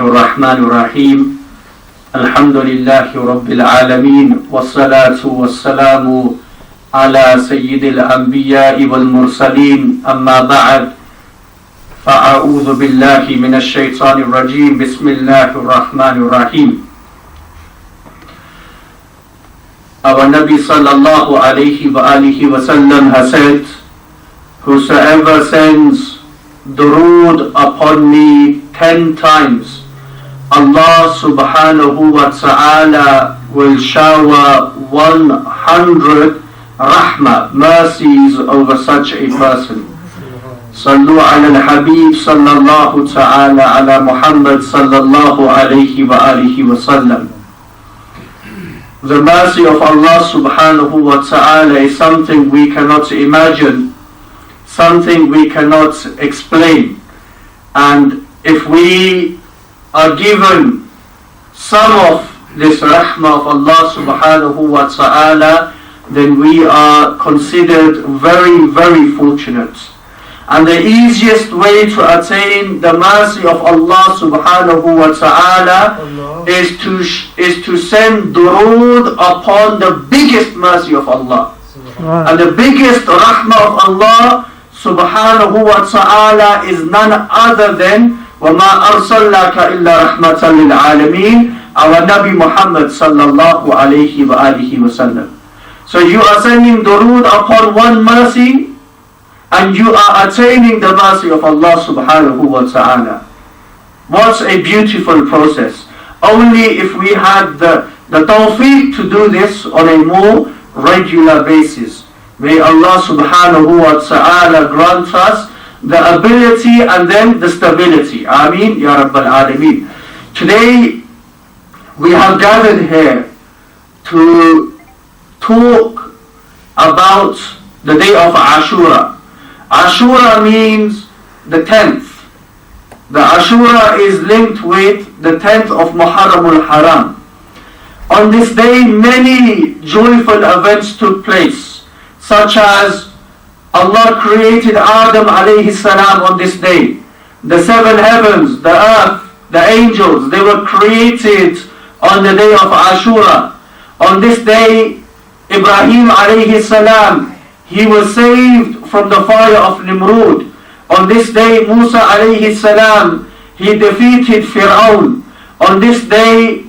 الرحمن الرحيم الحمد لله رب العالمين والصلاة والسلام على سيد الأنبياء والمرسلين أما بعد فأعوذ بالله من الشيطان الرجيم بسم الله الرحمن الرحيم. Our Nabi sallallahu alayhi wa alihi wa sallam has said, whosoever sends durood upon me 10 times, Allah subhanahu wa ta'ala will shower 100 rahmah, mercies over such a person. Sallu ala al-Habib sallallahu ta'ala ala Muhammad sallallahu alayhi wa alihi wa sallam. The mercy of Allah subhanahu wa ta'ala is something we cannot imagine, something we cannot explain. And if we are given some of this rahmah of Allah subhanahu wa ta'ala, then we are considered very, very fortunate. And the easiest way to attain the mercy of Allah subhanahu wa ta'ala is to send durood upon the biggest mercy of Allah. And the biggest rahmah of Allah subhanahu wa ta'ala is none other than وَمَا أَرْسَلْنَاكَ إِلَّا رَحْمَةً لِلْعَالَمِينَ, our Nabi Muhammad sallallahu alayhi wa alihi wa sallam. So you are sending durood upon one mercy, and you are attaining the mercy of Allah subhanahu wa ta'ala. What a beautiful process. Only if we had the tawfiq to do this on a more regular basis. May Allah subhanahu wa ta'ala grant us the ability and then the stability. Ameen Ya Rabbal Alameen. Today we have gathered here to talk about the day of Ashura. Ashura means the 10th. The Ashura is linked with the 10th of Muharram Haram. On this day many joyful events took place, such as Allah created Adam alayhi salam on this day. The 7 heavens, the earth, the angels, they were created on the day of Ashura. On this day Ibrahim alayhi salam, he was saved from the fire of Nimrud. On this day Musa alayhi salam, he defeated Fir'aun. On this day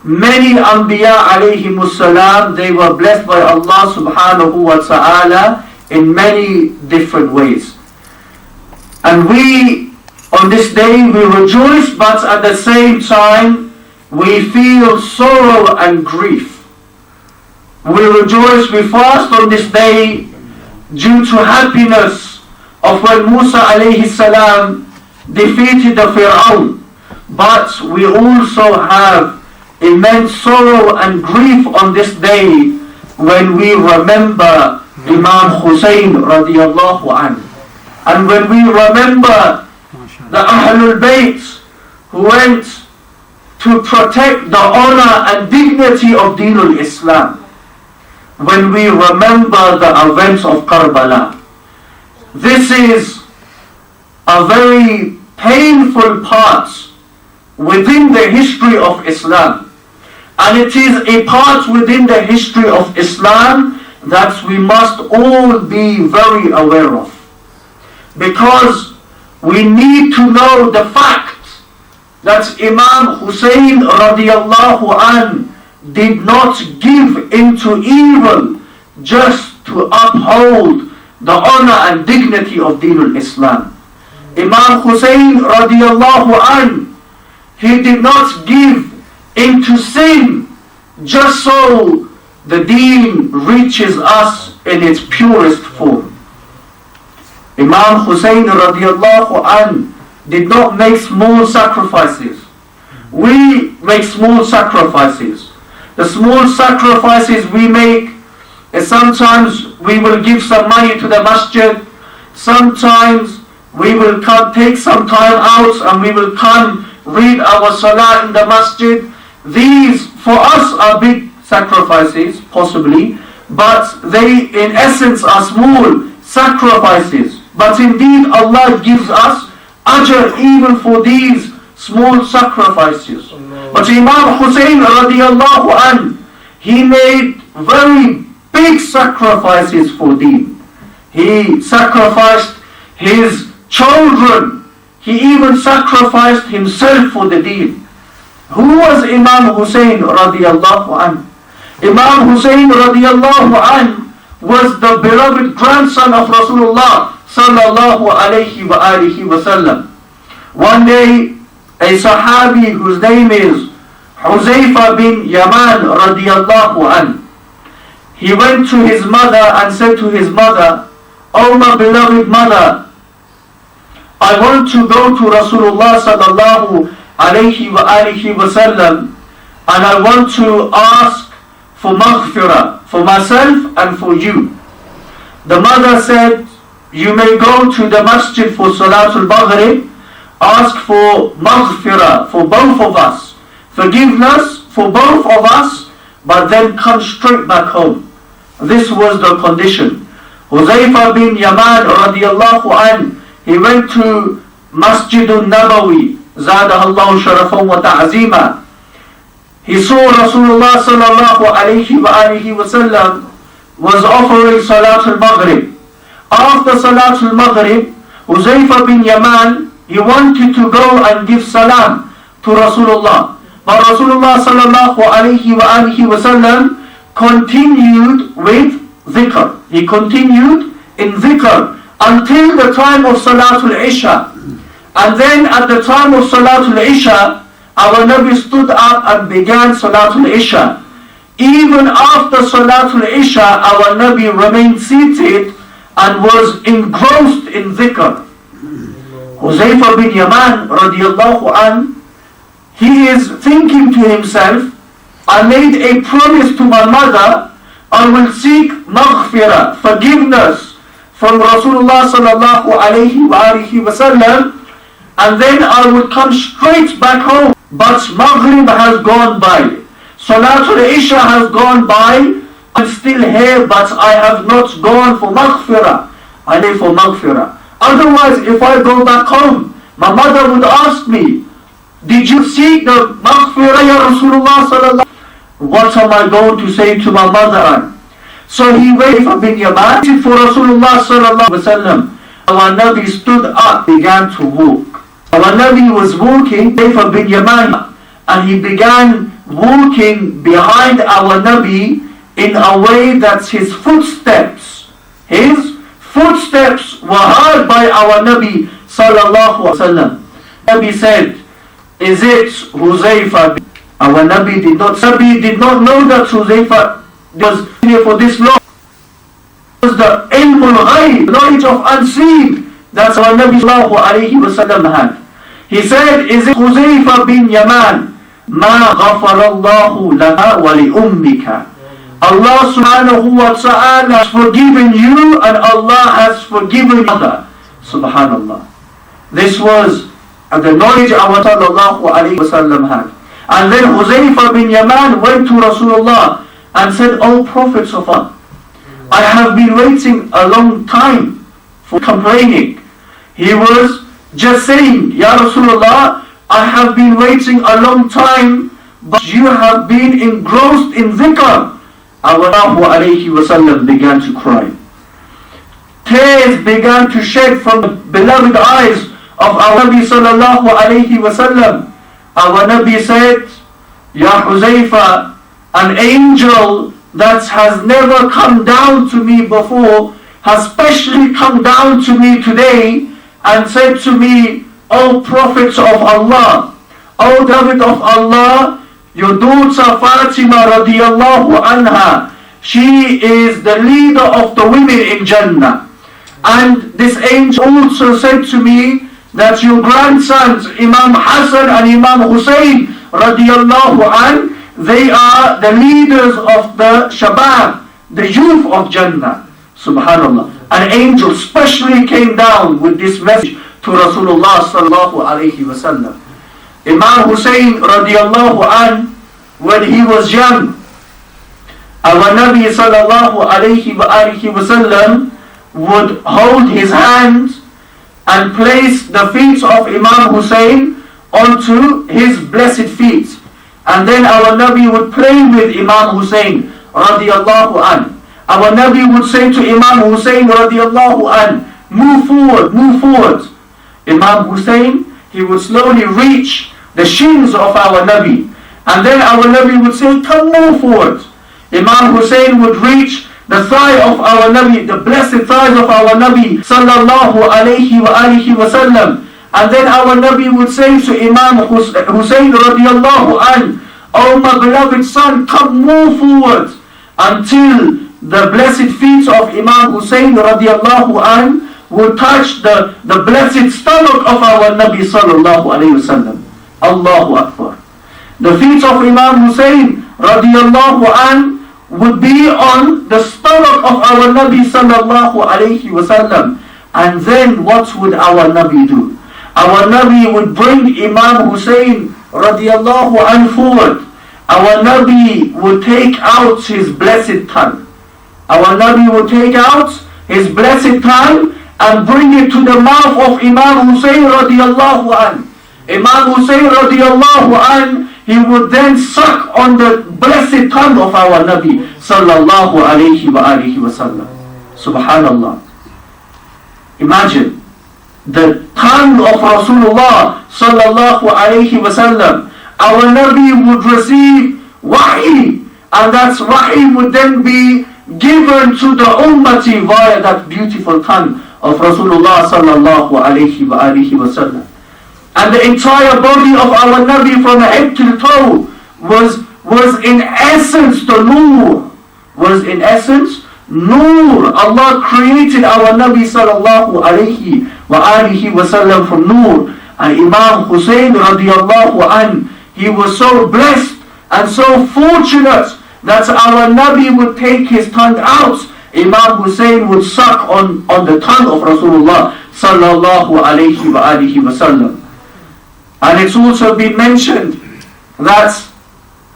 many Anbiya alayhimus salam, they were blessed by Allah subhanahu wa ta'ala in many different ways. And we, on this day, we rejoice, but at the same time, we feel sorrow and grief. We rejoice, we fast on this day due to happiness of when Musa alayhi salam defeated the Fir'aun. But we also have immense sorrow and grief on this day when we remember Imam Hussain radiallahu anhu. And when we remember the Ahlul Bayt who went to protect the honor and dignity of Dinul Islam. When we remember the events of Karbala. This is a very painful part within the history of Islam. And it is a part within the history of Islam that we must all be very aware of. Because we need to know the fact that Imam Hussain radiallahu an did not give into evil just to uphold the honor and dignity of Dinul Islam. Imam Hussain radiallahu an, he did not give into sin just so the deen reaches us in its purest form. Imam Hussain radiallahu an did not make small sacrifices. We make small sacrifices. The small sacrifices we make is sometimes we will give some money to the masjid, sometimes we will take some time out and we will come read our salah in the masjid. These for us are big sacrifices, possibly, but they in essence are small sacrifices. But indeed Allah gives us ajr even for these small sacrifices. But Imam Hussain radiallahu an, he made very big sacrifices for deen. He sacrificed his children. He even sacrificed himself for the deen. Who was Imam Hussain radiallahu an? Imam Hussain radiallahu an was the beloved grandson of Rasulullah sallallahu alayhi wa alihi wa sallam. One day, a Sahabi whose name is Huzaifa bin Yaman radiallahu an, he went to his mother and said to his mother, "Oh my beloved mother, I want to go to Rasulullah sallallahu alayhi wa alihi wa sallam, and I want to ask for maghfirah for myself and for you." The mother said, "You may go to the masjid for Salatul Maghrib, ask for maghfirah for both of us, forgiveness for both of us, but then come straight back home." This was the condition. Huzaifa bin Yaman radiallahu an, he went to Masjidun Nabawi, Zadahallahu sharafan wa ta'zima. He saw Rasulullah sallallahu alayhi wa alihi wa sallam was offering Salatul Maghrib. After Salatul Maghrib, Huzaifa bin Yaman, he wanted to go and give salam to Rasulullah. But Rasulullah sallallahu alayhi wa alihi wa sallam continued with dhikr. He continued in dhikr until the time of Salatul Isha. And then at the time of Salatul Isha, our Nabi stood up and began Salatul Isha. Even after Salatul Isha, our Nabi remained seated and was engrossed in dhikr. Huzaifa bin Yaman radiallahu an, he is thinking to himself, I made a promise to my mother, I will seek maghfirah, forgiveness from Rasulullah sallallahu alayhi wa alihi wa sallam, and then I will come straight back home. But Maghrib has gone by, Salatul Isha has gone by, I'm still here, but I have not gone for maghfirah. I need for maghfirah. Otherwise, if I go back home, my mother would ask me, did you seek the maghfirah, ya Rasulullah sallallahu? What am I going to say to my mother? So he waited for bin Yaman for Rasulullah sallallahu alaihi wasallam. Our Nabi stood up, began to walk. Our Nabi was walking, for bin Yaman, and he began walking behind our Nabi in a way that his footsteps were heard by our Nabi sallallahu alaihi wasallam. Nabi said, "Is it Huzaifa?" Our Nabi did not know that Huzaifa was here for this long. It was the ilmul ghaib, knowledge of unseen, that our Nabi sallallahu alayhi wa sallam had. He said, "Is it Huzaifa bin Yaman? Ma ghafarallahu laka wa li ummika." Allah subhanahu wa ta'ala has forgiven you and Allah has forgiven you. Subhanallah. This was the knowledge our sallallahu alayhi wa sallam had. And then Huzaifa bin Yaman went to Rasulullah and said, "O Prophet of Allah, I have been waiting a long time for complaining." He was just saying, "Ya Rasulullah, I have been waiting a long time, but you have been engrossed in dhikr." Our alayhi wa sallam began to cry. Tears began to shed from the beloved eyes of our Nabi sallallahu alayhi wa sallam. Our Nabi said, "Ya Huzaifa, an angel that has never come down to me before has specially come down to me today and said to me, O Prophet of Allah, O Prophet of Allah, your daughter Fatima radiallahu anha, she is the leader of the women in Jannah. And this angel also said to me that your grandsons, Imam Hassan and Imam Hussain radiallahu an, they are the leaders of the Shabab, the youth of Jannah." Subhanallah. An angel specially came down with this message to Rasulullah sallallahu alayhi wa sallam. Imam Hussain radiallahu an, when he was young, our Nabi sallallahu alayhi wa sallam would hold his hand and place the feet of Imam Hussain onto his blessed feet. And then our Nabi would play with Imam Hussain radiallahu an. Our Nabi would say to Imam Hussain radiallahu an, move forward, move forward. Imam Hussain, he would slowly reach the shins of our Nabi. And then our Nabi would say, come move forward. Imam Hussain would reach the thigh of our Nabi, the blessed thighs of our Nabi sallallahu alayhi wa alihi wa sallam. And then our Nabi would say to Imam Hussain radiallahu an, oh my beloved son, come move forward, until the blessed feet of Imam Hussain radiallahu an would touch the blessed stomach of our Nabi sallallahu alayhi wa sallam. Allahu Akbar. The feet of Imam Hussain radiallahu an would be on the stomach of our Nabi sallallahu alayhi wa sallam. And then what would our Nabi do? Our Nabi would bring Imam Hussain radiallahu anhu forward. Our Nabi would take out his blessed tongue. Our Nabi would take out his blessed tongue and bring it to the mouth of Imam Hussain radiallahu anhu. Imam Hussain radiallahu anhu, he would then suck on the blessed tongue of our Nabi sallallahu alayhi wa alihi wa sallam. Subhanallah. Imagine the tongue of Rasulullah sallallahu alayhi wa sallam. Our Nabi would receive wahi, and that wahi would then be given to the ummati via that beautiful tongue of Rasulullah sallallahu alayhi wa alihi wa sallam. And the entire body of our Nabi from head to toe was in essence the nur. Was in essence nur. Allah created our Nabi sallallahu alayhi wa alihi wa sallam from nur. And Imam Hussain radiallahu an, he was so blessed and so fortunate that our Nabi would take his tongue out. Imam Hussain would suck on the tongue of Rasulullah sallallahu alayhi wa alihi wa sallam. And it's also been mentioned that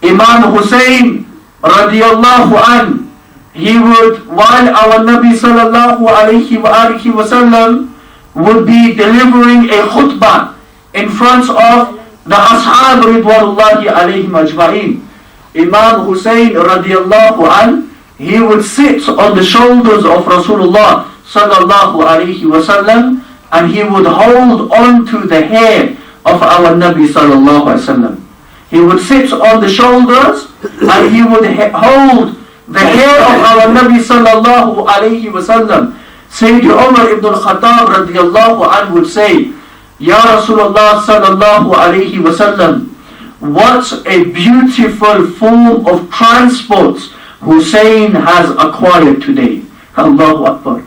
Imam Hussain radiallahu an, he would, while our Nabi sallallahu alayhi wa alihi wa sallam would be delivering a khutbah in front of the ashab ridwanullahi alayhim ajma'in, Imam Hussain radiallahu an, he would sit on the shoulders of Rasulullah sallallahu alayhi wa sallam, and he would hold on to the hair of our Nabi sallallahu alayhi wa sallam. He would sit on the shoulders and he would hold the hair of our Nabi sallallahu alayhi wa sallam. Sayyid Umar ibn al-Khattab radiallahu anhu would say, Ya Rasulullah sallallahu alayhi wa sallam, what a beautiful form of transport Hussein has acquired today. Allahu Akbar.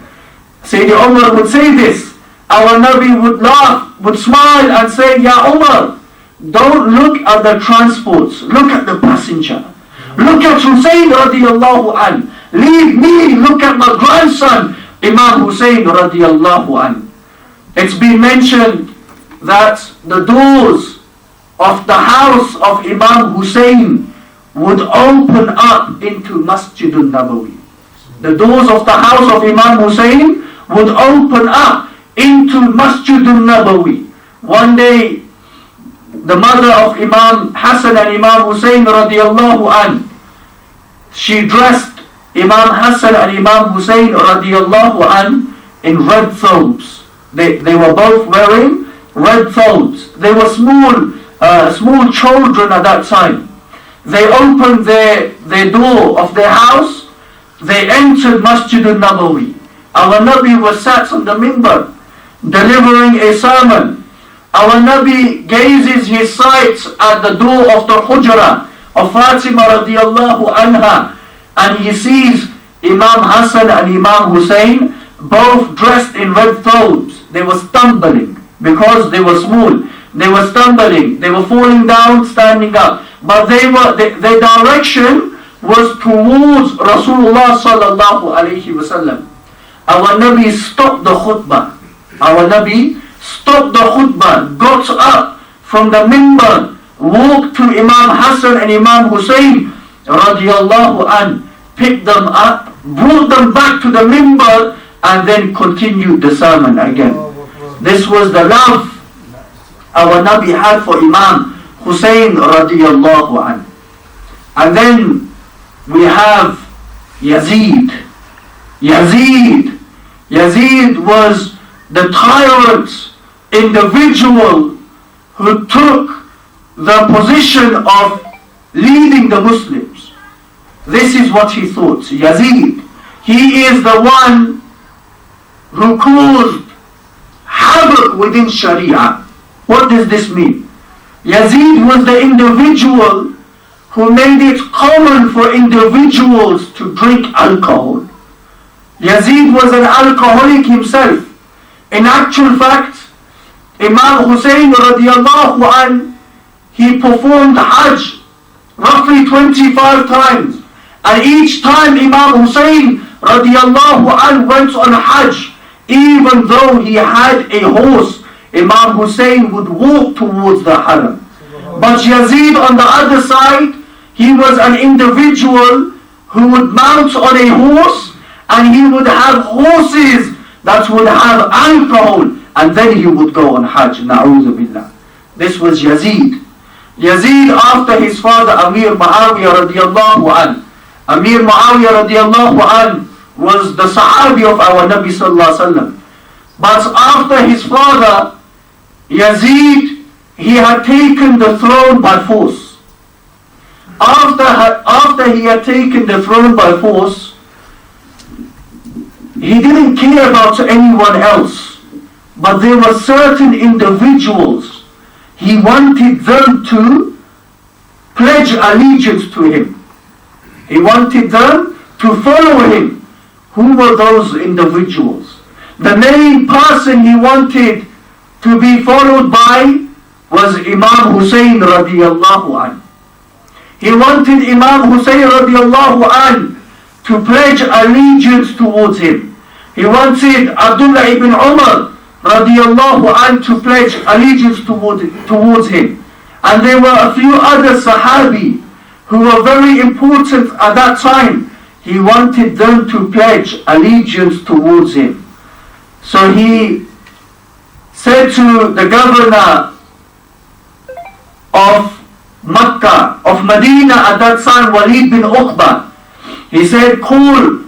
Sayyid Umar would say this. Our Nabi would laugh, would smile and say, Ya Umar, don't look at the transports, look at the passenger. Look at Hussein radiallahu an. Leave me, look at my grandson, Imam Hussain radiallahu an. It's been mentioned that the doors of the house of Imam Hussain would open up into Masjidun Nabawi. The doors of the house of Imam Hussain would open up into Masjidun Nabawi. One day, the mother of Imam Hassan and Imam Hussain radiallahu an, she dressed Imam Hassan and Imam Hussain radiallahu an in red thobes. They were both wearing red thobes. They were small children at that time. They opened their door of their house. They entered Masjidun Nabawi. Our Nabi was sat on the minbar delivering a sermon. Our Nabi gazes his sight at the door of the Hujra of Fatima radiallahu anha, and he sees Imam Hassan and Imam Hussain both dressed in red thobes. They were stumbling because they were small. They were stumbling. They were falling down, standing up. But their direction was towards Rasulullah sallallahu alayhi wa sallam. Our Nabi stopped the khutbah. Our Nabi stopped the khutbah, got up from the minbar, walked to Imam Hassan and Imam Hussain radiallahu an, picked them up, brought them back to the minbar, and then continued the sermon again. This was the love our Nabi had for Imam Hussain radiyallahu anhu. And then we have Yazid. Yazid was the tyrant individual who took the position of leading the Muslims. This is what he thought. Yazid, he is the one who caused havoc within Sharia. What does this mean? Yazid was the individual who made it common for individuals to drink alcohol. Yazid was an alcoholic himself. In actual fact, Imam Hussain radiyallahu anhu, he performed Hajj roughly 25 times. And each time Imam Hussain radiyallahu anhu went on Hajj, even though he had a horse, Imam Hussain would walk towards the Haram. But Yazid on the other side, he was an individual who would mount on a horse, and he would have horses that would have alcohol, and then he would go on Hajj. Na'udhu billah. This was Yazid. Yazid, after his father Amir Muawiyah radiyallahu anhu. Amir Muawiyah radiyallahu anhu was the Sahabi of our Nabi sallallahu alaihi wasallam. But after his father, Yazid, he had taken the throne by force. After he had taken the throne by force, he didn't care about anyone else. But there were certain individuals, he wanted them to pledge allegiance to him. He wanted them to follow him. Who were those individuals? The main person he wanted to be followed by was Imam Hussain radiyallahu anhu. He wanted Imam Hussain radiyallahu anhu to pledge allegiance towards him. He wanted Abdullah ibn Umar radiyallahu anhu to pledge allegiance towards him. And there were a few other Sahabi who were very important at that time. He wanted them to pledge allegiance towards him. So he said to the governor of Makkah, of Medina at that time, Walid bin Uqba, he said, call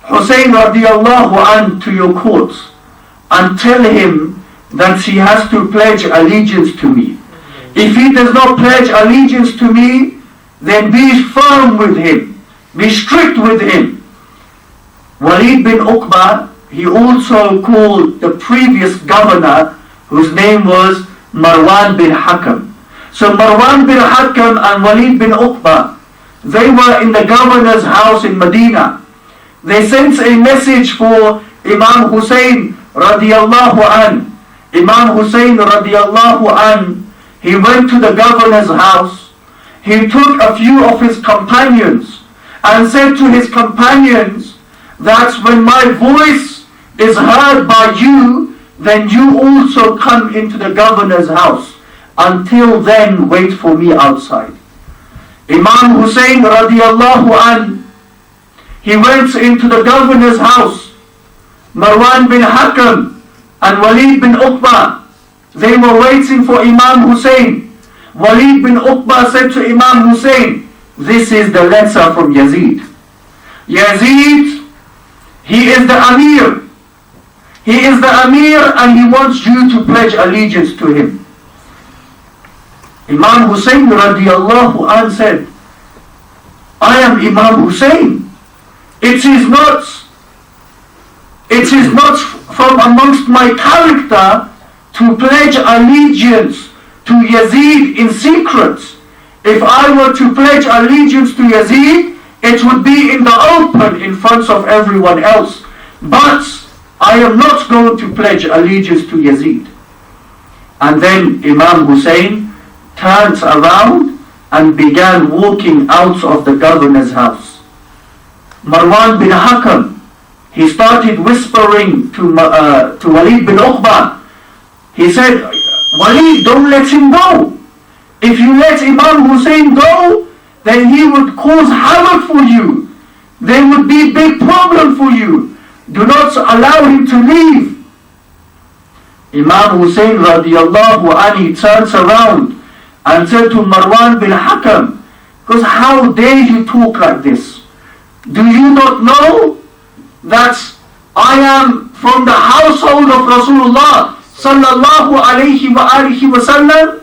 Hussain radiyallahu anhu to your court and tell him that he has to pledge allegiance to me. If he does not pledge allegiance to me, then be firm with him, be strict with him. Walid bin Uqba, he also called the previous governor, whose name was Marwan bin Hakam. So Marwan bin Hakam and Walid bin Uqba, they were in the governor's house in Medina. They sent a message for Imam Hussain radiyallahu anhu. Imam Hussain radiyallahu anhu, he went to the governor's house. He took a few of his companions and said to his companions that when my voice is heard by you, then you also come into the governor's house. Until then, wait for me outside. Imam Hussain radiyallahu anhu, he went into the governor's house. Marwan bin Hakam and Walid bin Uqba, they were waiting for Imam Hussain. Walid bin Uqba said to Imam Hussain, this is the letter from Yazid. Yazid, he is the Amir. He is the Amir and he wants you to pledge allegiance to him. Imam Hussain radiyallahu anhu said, I am Imam Hussain. It is not from amongst my character to pledge allegiance to Yazid in secret. If I were to pledge allegiance to Yazid, it would be in the open in front of everyone else. But I am not going to pledge allegiance to Yazid. And then Imam Hussain turned around and began walking out of the governor's house. Marwan bin Hakam, he started whispering to Walid bin Uqba. He said, Walid, don't let him go. If you let Imam Hussain go, then he would cause havoc for you. There would be a big problem for you. Do not allow him to leave. Imam Hussain radiallahu anhu turns around and said to Marwan bin Hakam, because how dare you talk like this? Do you not know that I am from the household of Rasulullah sallallahu alayhi wa alihi wa sallam?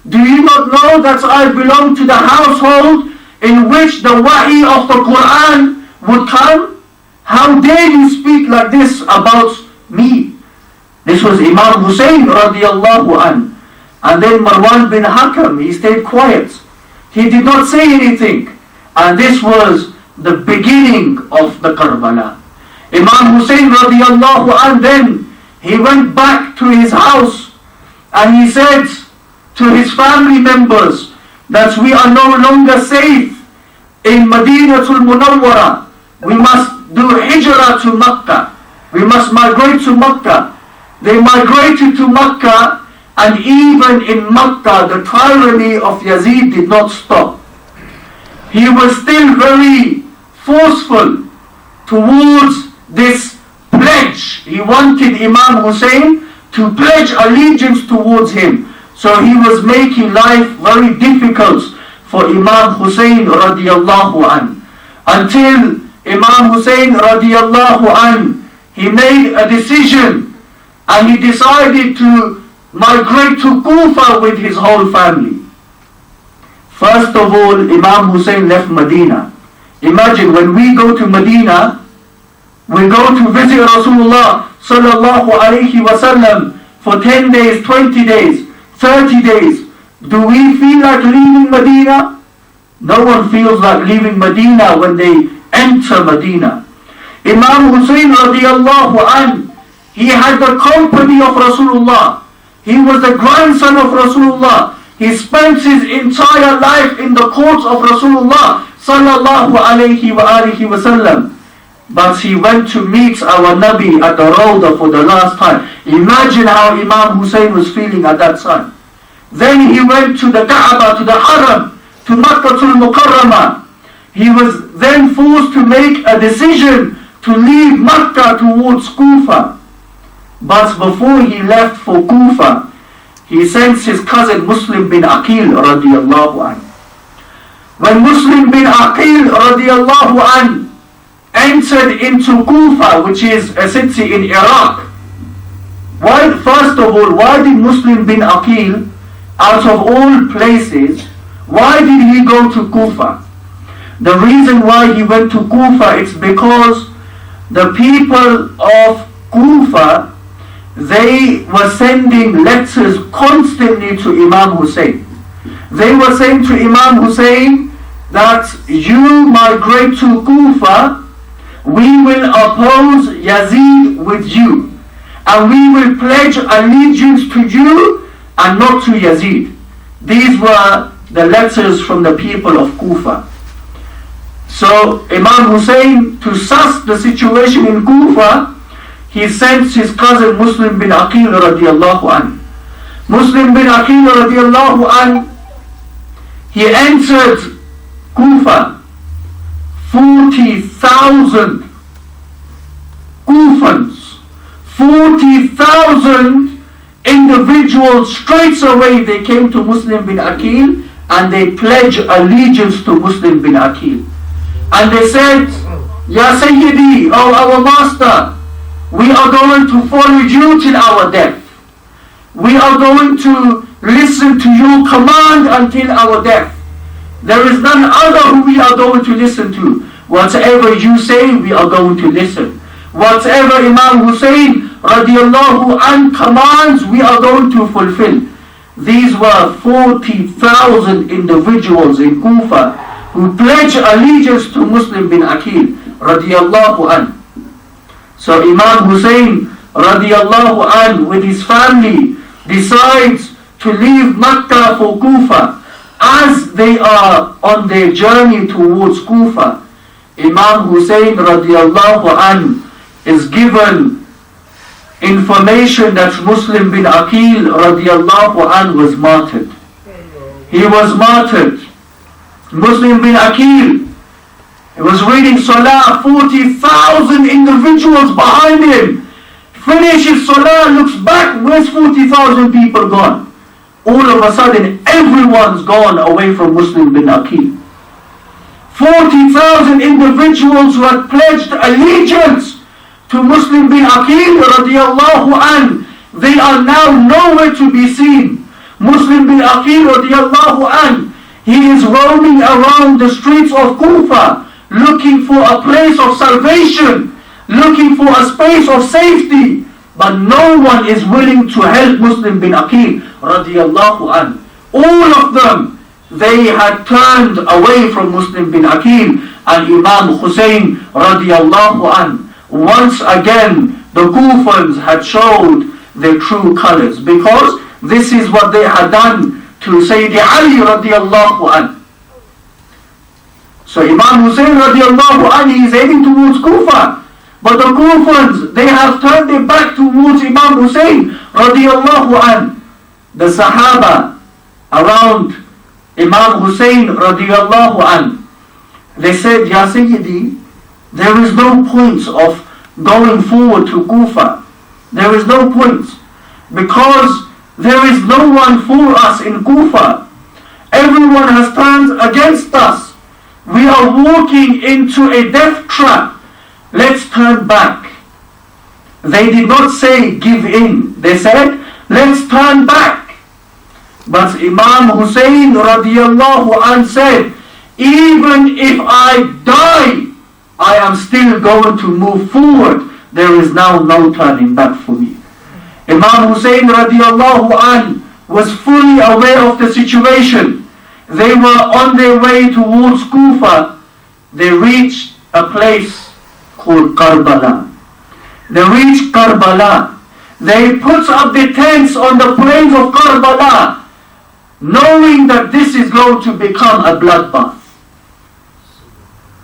Do you not know that I belong to the household in which the wahi of the Quran would come? How dare you speak like this about me? This was Imam Hussain radiallahu an. And then Marwan bin Hakam, he stayed quiet. He did not say anything. And this was the beginning of the Karbala. Imam Hussain radiallahu an, then he went back to his house and he said to his family members that we are no longer safe in Madinatul Munawwara. We must do hijrah to Makkah. We must migrate to Makkah. They migrated to Makkah, and even in Makkah the tyranny of Yazid did not stop. He was still very forceful towards this pledge. He wanted Imam Hussain to pledge allegiance towards him. So he was making life very difficult for Imam Hussain radiallahu an. Until Imam Hussain radiallahu an, he made a decision and he decided to migrate to Kufa with his whole family. First of all, Imam Hussain left Medina. Imagine, when we go to Medina, we go to visit Rasulullah sallallahu alayhi wa sallam for 10 days, 20 days, 30 days. Do we feel like leaving Medina? No one feels like leaving Medina when they enter Medina. Imam Hussain radiallahu an, he had the company of Rasulullah. He was the grandson of Rasulullah. He spent his entire life in the courts of Rasulullah sallallahu alayhi wa alihi wa sallam. But he went to meet our Nabi at the Rawdah for the last time. Imagine how Imam Hussain was feeling at that time. Then he went to the Kaaba, to the Haram, to Makkatul Mukarramah. He was then forced to make a decision to leave Makkah towards Kufa. But before he left for Kufa, he sent his cousin Muslim bin Aqil radiallahu an. When Muslim bin Aqil radiallahu an entered into Kufa, which is a city in Iraq, first of all, why did Muslim bin Aqil, out of all places, why did he go to Kufa? The reason why he went to Kufa is because the people of Kufa, they were sending letters constantly to Imam Hussain. They were saying to Imam Hussain that you migrate to Kufa, we will oppose Yazid with you, and we will pledge allegiance to you and not to Yazid. These were the letters from the people of Kufa. So Imam Hussain, to suss the situation in Kufa, he sent his cousin Muslim bin Aqil radiallahu an. Muslim bin Aqil radiallahu an, he entered Kufa. 40,000 Kufans, 40,000 individuals, straight away they came to Muslim bin Aqil and they pledged allegiance to Muslim bin Aqil. And they said, Ya Sayyidi, oh our master, we are going to follow you till our death. We are going to listen to your command until our death. There is none other who we are going to listen to. Whatever you say, we are going to listen. Whatever Imam Hussain radiallahu an commands, we are going to fulfill. These were 40,000 individuals in Kufa who pledged allegiance to Muslim bin Aqil radiallahu an. So Imam Hussain radiallahu an with his family decides to leave Makkah for Kufa. As they are on their journey towards Kufa, Imam Hussain radiallahu an is given information that Muslim bin Aqil radiallahu an was martyred. He was martyred. Muslim bin Aqil, he was reading Salah, 40,000 individuals behind him. finishes salah, looks back, where's 40,000 people gone? All of a sudden, everyone's gone away from Muslim bin Aqil. 40,000 individuals who had pledged allegiance to Muslim bin Aqil radiallahu an, they are now nowhere to be seen. Muslim bin Aqil radiallahu an, he is roaming around the streets of Kufa, looking for a place of salvation, looking for a space of safety, but no one is willing to help Muslim bin Aqil radiallahu an. All of them, they had turned away from Muslim bin Aqil and Imam Hussain radiallahu an. Once again, the Kufans had showed their true colors, because this is what they had done to Sayyidi Ali radiallahu an. So Imam Hussain radiallahu an, he is heading towards Kufa. But the Kufans, they have turned their back towards Imam Hussain radiallahu an. The Sahaba around Imam Hussain radiallahu an, they said, Ya Sayyidi, there is no point of going forward to Kufa. There is no point, because there is no one for us in Kufa. Everyone has turned against us. We are walking into a death trap. Let's turn back. They did not say give in. They said, let's turn back. But Imam Hussain radiallahu an said, even if I die, I am still going to move forward. There is now no turning back for me. Imam Hussain radiallahu an was fully aware of the situation. They were on their way towards Kufa. They reached a place called Karbala. They reached Karbala. They put up the tents on the plains of Karbala, knowing that this is going to become a bloodbath.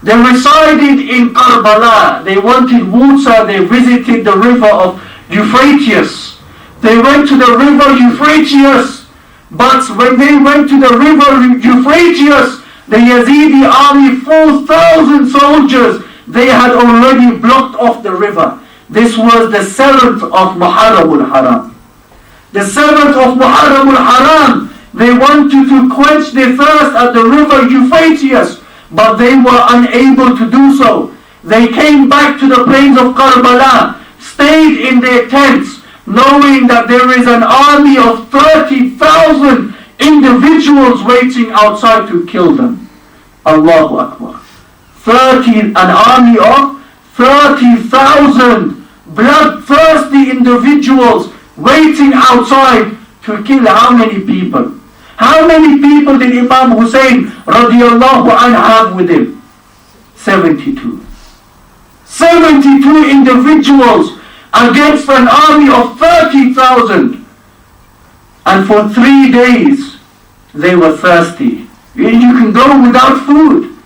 They resided in Karbala. They wanted water. They visited the river of Euphrates. They went to the river Euphrates. But when they went to the river Euphrates, the Yazidi army, 4,000 soldiers, they had already blocked off the river. This was the 7th of Muharram Haram. The 7th of Muharram Haram, they wanted to quench their thirst at the river Euphrates, but they were unable to do so. They came back to the plains of Karbala, stayed in their tents, knowing that there is an army of 30,000 individuals waiting outside to kill them. Allahu Akbar. An army of 30,000 bloodthirsty individuals waiting outside to kill how many people? How many people did Imam Hussain radiallahu anh have with him? 72. 72 individuals against an army of 30,000. And for 3 days, they were thirsty. You can go without food,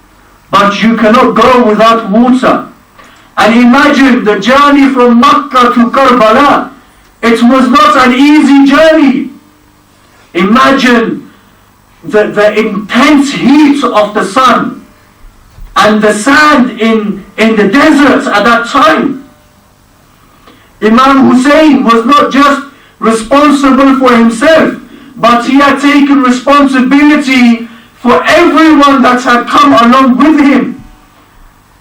but you cannot go without water. And imagine the journey from Makkah to Karbala. It was not an easy journey. Imagine the intense heat of the sun and the sand in the deserts at that time. Imam Hussain was not just responsible for himself, but he had taken responsibility for everyone that had come along with him.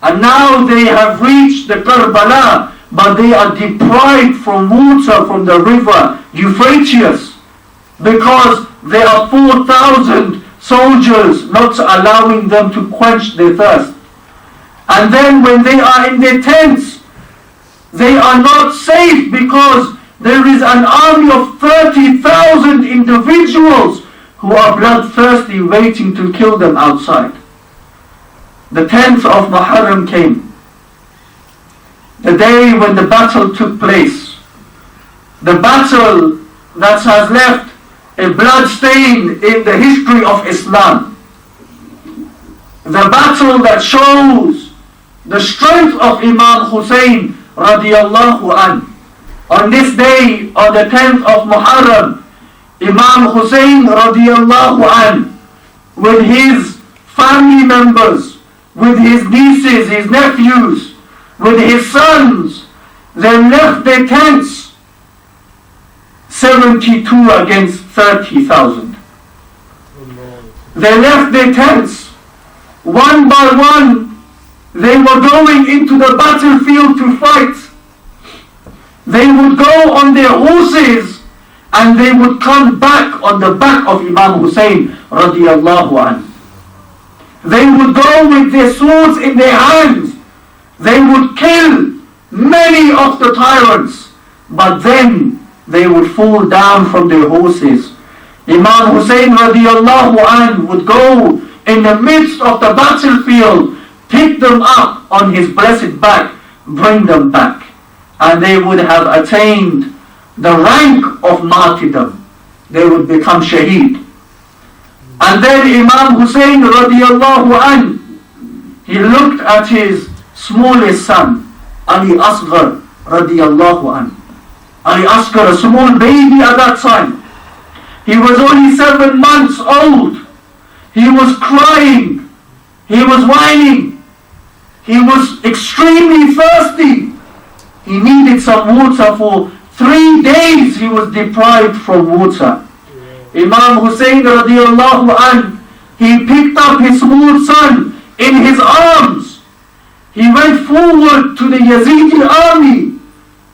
And now they have reached the Karbala, but they are deprived from water from the river Euphrates, because there are 4,000 soldiers not allowing them to quench their thirst. And then when they are in their tents, they are not safe, because there is an army of 30,000 individuals who are bloodthirsty waiting to kill them outside. The 10th of Muharram came, the day when the battle took place. The battle that has left a blood stain in the history of Islam. The battle that shows the strength of Imam Hussain radiallahu anh. On this day, on the 10th of Muharram, Imam Hussain radiallahu anh, with his family members, with his nieces, his nephews, with his sons, they left their tents, 72 against 30,000. They left their tents. One by one, they were going into the battlefield to fight. They would go on their horses and they would come back on the back of Imam Hussain radiallahu anhu. They would go with their swords in their hands. They would kill many of the tyrants, but then they would fall down from their horses. Imam Hussain radiallahu anhu would go in the midst of the battlefield, pick them up on his blessed back, bring them back, and they would have attained the rank of martyrdom. They would become shaheed. And then Imam Hussain radiallahu anhu, he looked at his smallest son, Ali Asghar radiallahu anhu. Ali Asghar, a small baby at that time. He was only 7 months old. He was crying. He was whining. He was extremely thirsty. He needed some water for 3 days. He was deprived from water. Imam Hussain radiallahu anhu, he picked up his small son in his arms. He went forward to the Yazidi army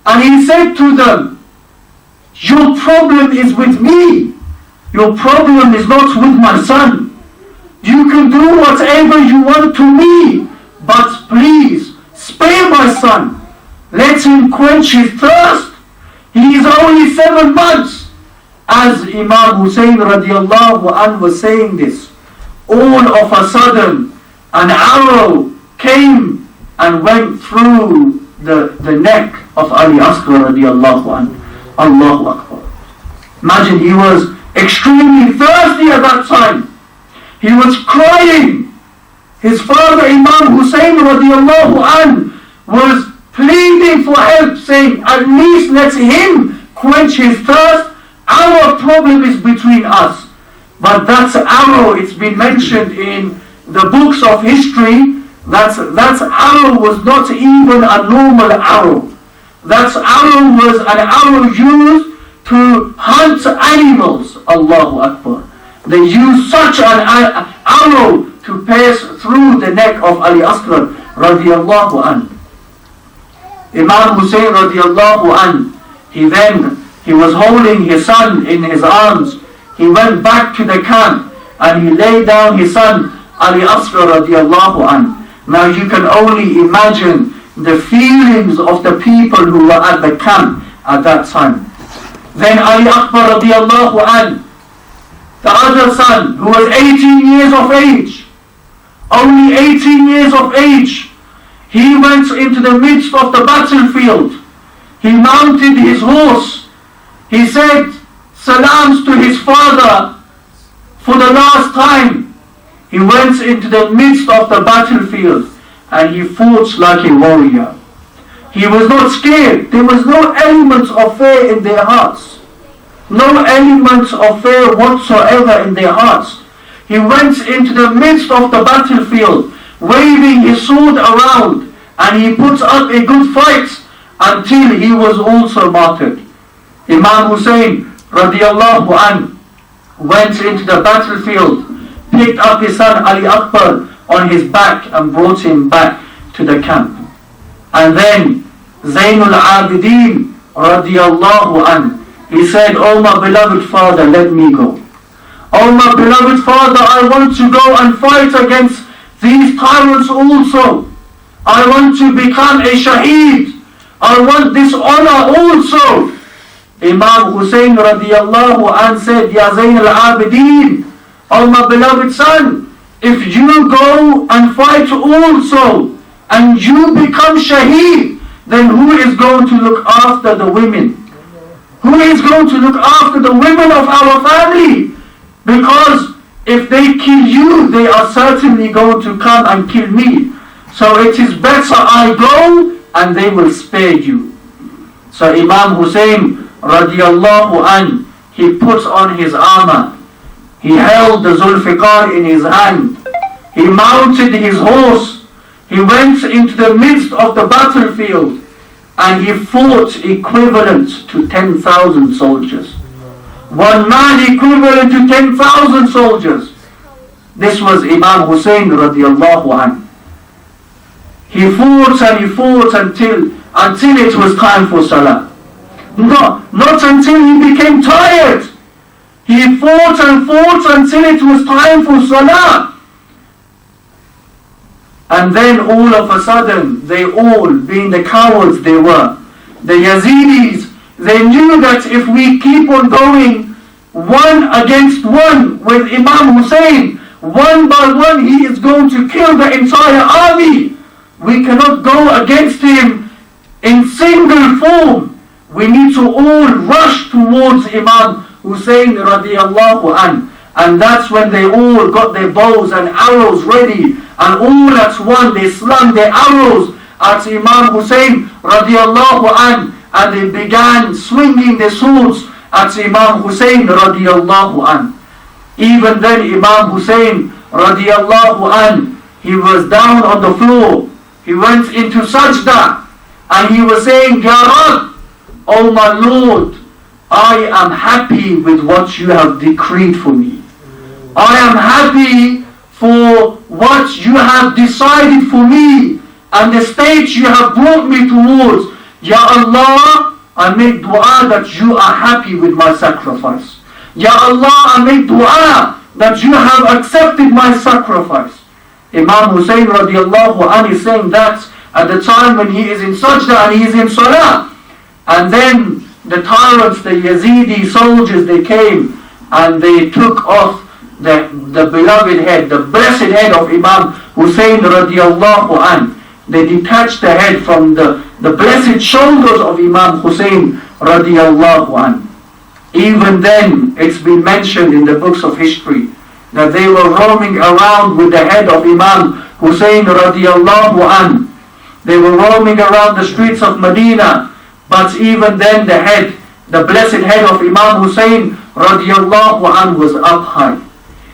and he said to them, your problem is with me. Your problem is not with my son. You can do whatever you want to me, but please spare my son. Let him quench his thirst. He is only 7 months. As Imam Hussain radiallahu anhu was saying this, all of a sudden an arrow came and went through the neck of Ali Asghar radiallahu anhu. Allahu Akbar. Imagine, he was extremely thirsty at that time. He was crying. His father Imam Hussain radiallahu anhu was pleading for help, saying, at least let him quench his thirst. Our problem is between us. But that arrow, it's been mentioned in the books of history, that arrow was not even a normal arrow. That arrow was an arrow used to hunt animals. Allahu Akbar. They used such an arrow to pass through the neck of Ali Asghar radiallahu anhu. Imam Hussain radiallahu anhu, he was holding his son in his arms. He went back to the camp and he laid down his son Ali Asghar radiallahu anhu. Now you can only imagine the feelings of the people who were at the camp at that time. Then Ali Akbar radiallahu anhu, the other son, who was 18 years of age, only 18 years of age, he went into the midst of the battlefield. He mounted his horse. He said salams to his father for the last time. He went into the midst of the battlefield and he fought like a warrior. He was not scared. There was no element of fear in their hearts. No element of fear whatsoever in their hearts. He went into the midst of the battlefield, waving his sword around, and he put up a good fight until he was also martyred. Imam Hussain radiallahu anhu went into the battlefield, picked up his son Ali Akbar on his back and brought him back to the camp. And then Zainul Abidin radiallahu anhu, he said, oh my beloved father, let me go. Oh my beloved father, I want to go and fight against these tyrants also. I want to become a shaheed. I want this honor also. Imam Hussain radiallahu anhu said, Ya Zain al-Abidin, oh my beloved son, if you go and fight also, and you become shaheed, then who is going to look after the women? Who is going to look after the women of our family? Because if they kill you, they are certainly going to come and kill me. So it is better I go and they will spare you. So Imam Hussain radiallahu anhu, he put on his armor. He held the Zulfiqar in his hand. He mounted his horse. He went into the midst of the battlefield and he fought equivalent to 10,000 soldiers. One man equivalent to 10,000 soldiers. This was Imam Hussain radiallahu anhu. He fought and he fought until it was time for salah. No, not until he became tired. He fought and fought until it was time for salah. And then all of a sudden, they all, being the cowards they were, the Yazidis, they knew that if we keep on going one against one with Imam Hussain, one by one he is going to kill the entire army. We cannot go against him in single form. We need to all rush towards Imam Hussain radiallahu anhu. And that's when they all got their bows and arrows ready, and all at one they slung their arrows at Imam Hussain radiallahu anhu, and they began swinging their swords at Imam Hussain radiallahu anhu. Even then Imam Hussain radiallahu anhu, he was down on the floor. He went into sajda and he was saying, Ya Rab, oh my Lord, I am happy with what you have decreed for me. I am happy for what you have decided for me and the state you have brought me towards. Ya Allah, I make dua that you are happy with my sacrifice. Ya Allah, I make dua that you have accepted my sacrifice. Imam Hussain radiallahu anhu is saying that at the time when he is in sajda and he is in salah. And then the tyrants, the Yazidi soldiers, they came and they took off the beloved head, the blessed head of Imam Hussain radiallahu anhu. They detached the head from the blessed shoulders of Imam Hussain radiallahu anhu. Even then, it's been mentioned in the books of history that they were roaming around with the head of Imam Hussain radiallahu anhu. They were roaming around the streets of Medina, but even then the blessed head of Imam Hussain radiallahu anhu was up high.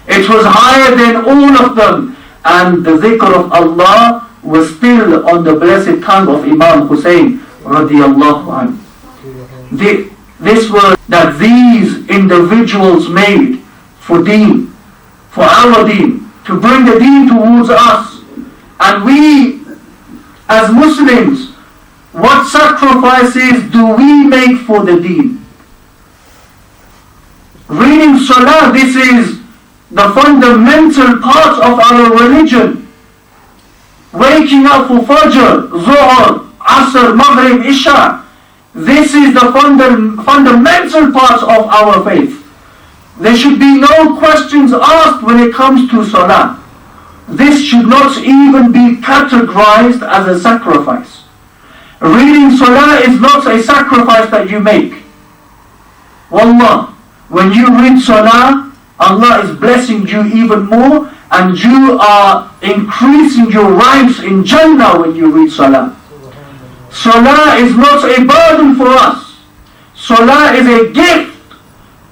It was higher than all of them, and the dhikr of Allah was still on the blessed tongue of Imam Hussain radiallahu anhu. This was that these individuals made for deen, for our deen, to bring the deen towards us. And we, as Muslims, what sacrifices do we make for the deen? Reading salah, this is the fundamental part of our religion. Waking up for Fajr, Zuhr, Asr, Maghrib, Isha. This is the fundamental part of our faith. There should be no questions asked when it comes to salah. This should not even be categorized as a sacrifice. Reading salah is not a sacrifice that you make. Wallah, when you read salah, Allah is blessing you even more, and you are increasing your ranks in Jannah when you read salah. Salah is not a burden for us. Salah is a gift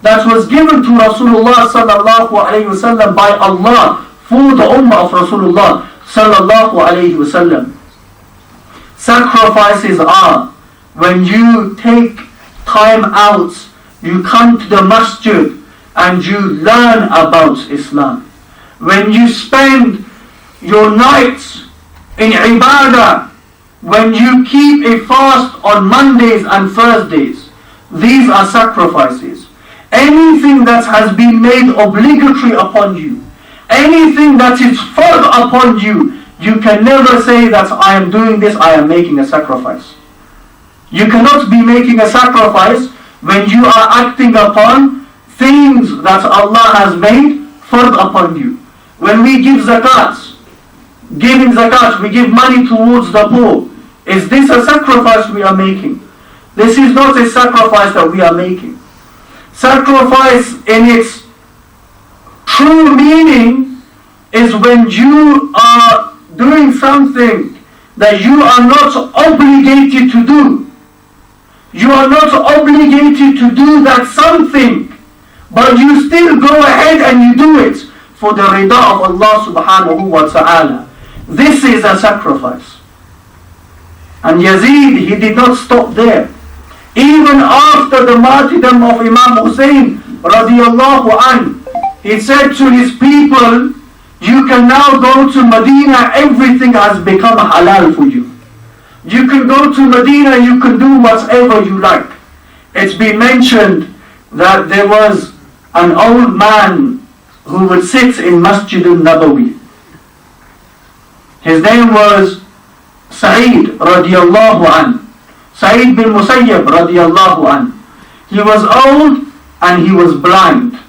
that was given to Rasulullah sallallahu alayhi wasallam by Allah for the ummah of Rasulullah sallallahu alayhi wasallam. Sacrifices are when you take time out, you come to the masjid and you learn about Islam. When you spend your nights in ibadah, when you keep a fast on Mondays and Thursdays, these are sacrifices. Anything that has been made obligatory upon you, anything that is fard upon you, you can never say that I am doing this, I am making a sacrifice. You cannot be making a sacrifice when you are acting upon things that Allah has made fard upon you. When we give zakat, giving zakat, we give money towards the poor. Is this a sacrifice we are making? This is not a sacrifice that we are making. Sacrifice in its true meaning is when you are doing something that you are not obligated to do. You are not obligated to do that something, but you still go ahead and you do it for the rida of Allah subhanahu wa ta'ala. This is a sacrifice. And Yazid, he did not stop there. Even after the martyrdom of Imam Hussain radiallahu anhu, he said to his people, you can now go to Medina, everything has become halal for you. You can go to Medina, you can do whatever you like. It's been mentioned that there was an old man who would sit in Masjid al-Nabawi. His name was Sa'id radiallahu anhu. Sa'id bin Musayyab radiallahu anhu. He was old and he was blind.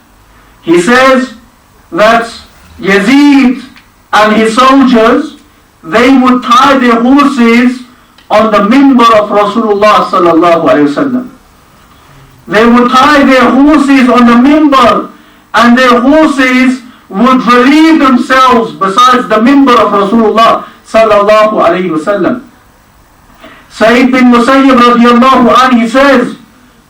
He says that Yazid and his soldiers, they would tie their horses on the minbar of Rasulullah sallallahu alayhi wasallam. They would tie their horses on the minbar, and their horses would relieve themselves besides the minbar of Rasulullah sallallahu alayhi wasallam. Sa'id bin Musayyab radiallahu anhu, he says,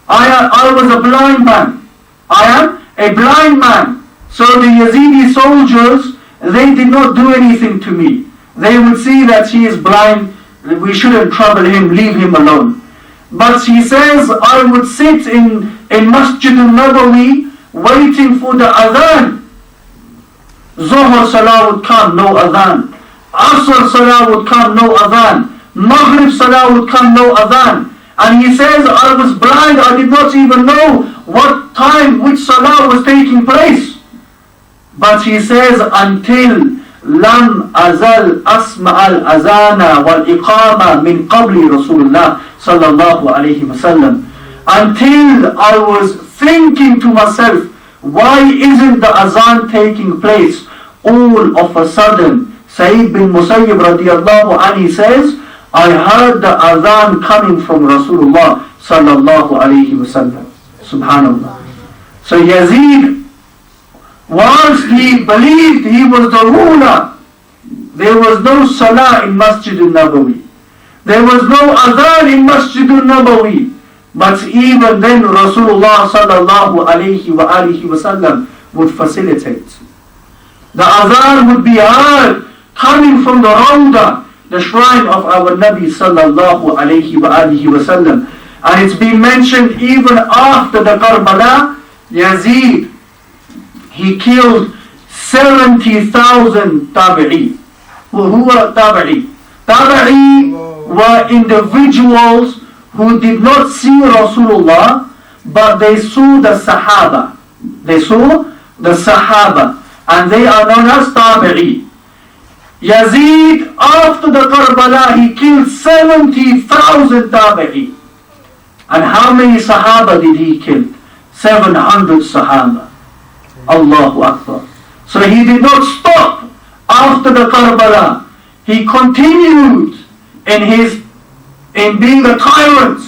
I was a blind man. I am a blind man. So the Yazidi soldiers, they did not do anything to me. They would see that he is blind, we shouldn't trouble him, leave him alone. But he says, I would sit in Masjid al-Nabawi waiting for the adhan. Zuhr salah would come, no adhan. Asr salah would come, no adhan. Maghrib salah would come, no adhan. And he says, I was blind, I did not even know what time, which salah was taking place. But he says, until lam azal asma al-azana wal-iqama min qabli Rasulullah sallallahu alayhi wasallam. Until I was thinking to myself, why isn't the azan taking place? All of a sudden, Sa'id bin Musayyib radiallahu anhu says, I heard the adhan coming from Rasulullah sallallahu alayhi wasallam. Subhanallah. So Yazid, once he believed he was the ruler, there was no salah in Masjid al-Nabawi. There was no adhan in Masjid al-Nabawi. But even then Rasulullah sallallahu alayhi wa alihi wasallam would facilitate. The adhan would be heard coming from the Rawda, the shrine of our Nabi sallallahu alayhi wa alihi wasallam. And it's been mentioned even after the Karbala, Yazid, he killed 70,000 tabi'i. Who were tabi'i? Tabi'i were individuals who did not see Rasulullah, but they saw the Sahaba. They saw the Sahaba, and they are known as tabi'i. Yazid, after the Karbala, he killed 70,000 tabi'i. And how many Sahaba did he kill? 700 Sahaba. Allahu Akbar. So he did not stop after the Karbala. He continued in being a tyrant,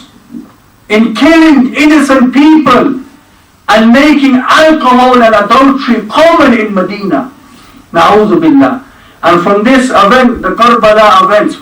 in killing innocent people, and making alcohol and adultery common in Medina. Na'udhu billah. And from this event, the Karbala event,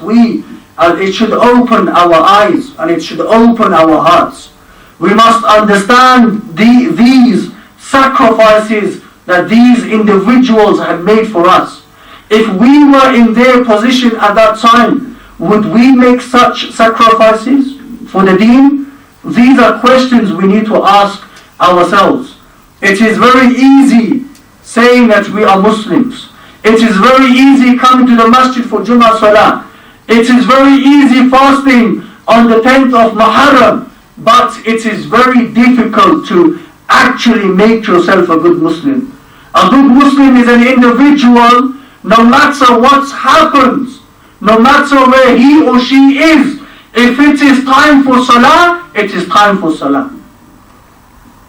it should open our eyes and it should open our hearts. We must understand these sacrifices that these individuals had made for us. If we were in their position at that time, would we make such sacrifices for the deen? These are questions we need to ask ourselves. It is very easy saying that we are Muslims. It is very easy coming to the masjid for Jummah Salah. It is very easy fasting on the 10th of Muharram. But it is very difficult to actually make yourself a good Muslim. A good Muslim is an individual, no matter what happens, no matter where he or she is, if it is time for Salah, it is time for Salah.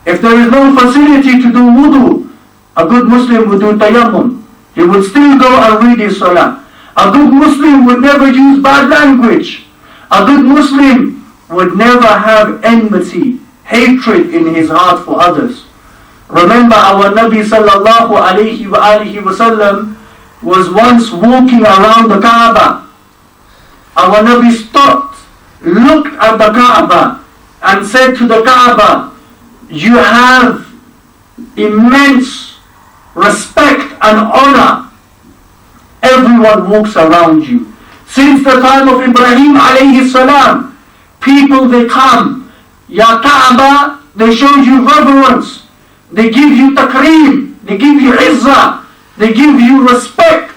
If there is no facility to do wudu, a good Muslim would do tayammum. He would still go and read his Salah. A good Muslim would never use bad language. A good Muslim would never have enmity, hatred in his heart for others. Remember, our Nabi sallallahu alayhi wa alihi wasallam was once walking around the Kaaba. Our Nabi stopped, looked at the Kaaba and said to the Kaaba, you have immense respect and honor. Everyone walks around you. Since the time of Ibrahim alayhi salam, people they come, Ya Kaaba, they show you reverence, they give you takreem, they give you izzah, they give you respect.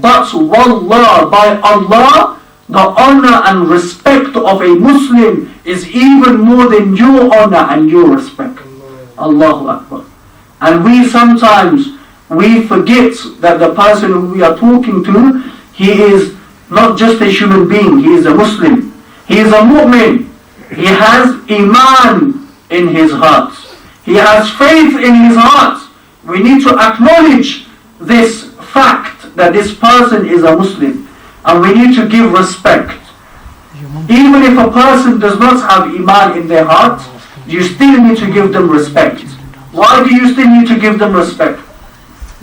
But wallah, by Allah, the honor and respect of a Muslim is even more than your honor and your respect. Allahu Akbar. And we sometimes, we forget that the person who we are talking to, he is not just a human being, he is a Muslim. He is a mu'min. He has iman in his heart. He has faith in his heart. We need to acknowledge this fact that this person is a Muslim. And we need to give respect. Even if a person does not have iman in their heart, you still need to give them respect. Why do you still need to give them respect?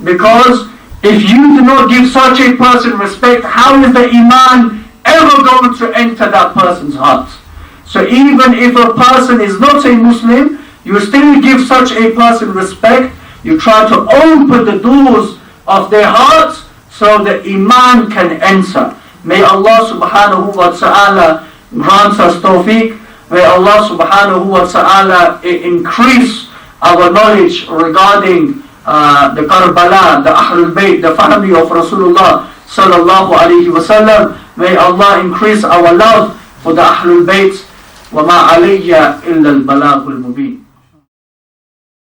Because if you do not give such a person respect, how is the iman ever going to enter that person's heart? So even if a person is not a Muslim, you still give such a person respect. You try to open the doors of their hearts so that iman can enter. May Allah subhanahu wa ta'ala grant us tawfiq. May Allah subhanahu wa ta'ala increase our knowledge regarding the Karbala, the Ahlul Bayt, the family of Rasulullah sallallahu alayhi wa sallam. May Allah increase our love for the Ahlul Bayt. وَمَا عَلَيَّ إِلَّا الْبَلَاغُ الْمُبِينَ.